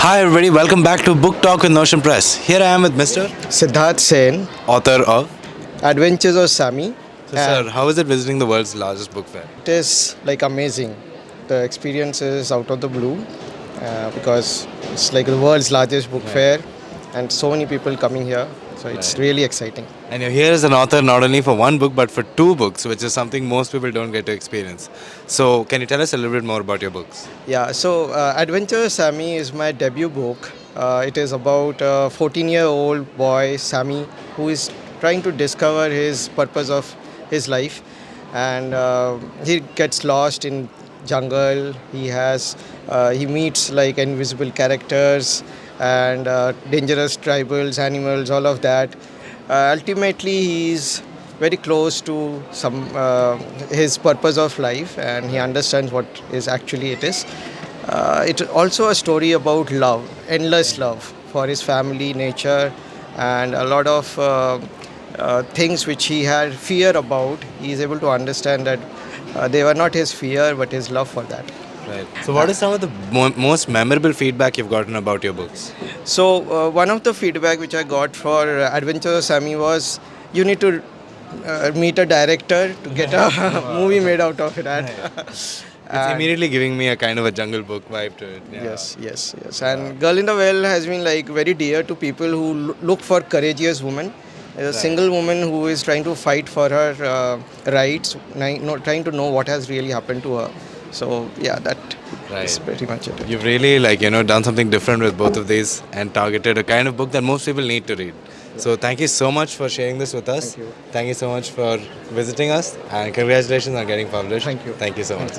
Hi everybody, welcome back to Book Talk with Notion Press. Here I am with Mr. Siddharth Sen, Author of. Adventures of Sami. So sir, how is it visiting the world's largest book fair? It is like amazing. The experience is out of the blue because it's like the world's largest book fair and so many people coming here. So it's really exciting. And you're here as an author not only for one book but for two books, which is something most people don't get to experience. So can you tell us a little bit more about your books? Yeah, so Adventures of Sami is my debut book. It is about a 14-year-old boy, Sami, who is trying to discover his purpose of his life. And he gets lost in jungle. He meets like invisible characters and dangerous tribals, animals, all of that. Ultimately, he's very close to some his purpose of life, and he understands what is actually it is. It's also a story about love, endless love for his family, nature, and a lot of things which he had fear about. He is able to understand that they were not his fear, but his love for that. Right. So what is some of the most memorable feedback you've gotten about your books? So one of the feedback which I got for Adventures of Sami was you need to meet a director to get a movie made out of it. It's immediately giving me a kind of a Jungle Book vibe to it. Yeah. Yes. And Girl in the Well has been like very dear to people who look for courageous women. A single woman who is trying to fight for her rights, trying to know what has really happened to her. So yeah, that is pretty much it. You've really done something different with both of these and targeted a kind of book that most people need to read. So thank you so much for sharing this with us. Thank you. Thank you so much for visiting us and congratulations on getting published. Thank you. Thank you so much.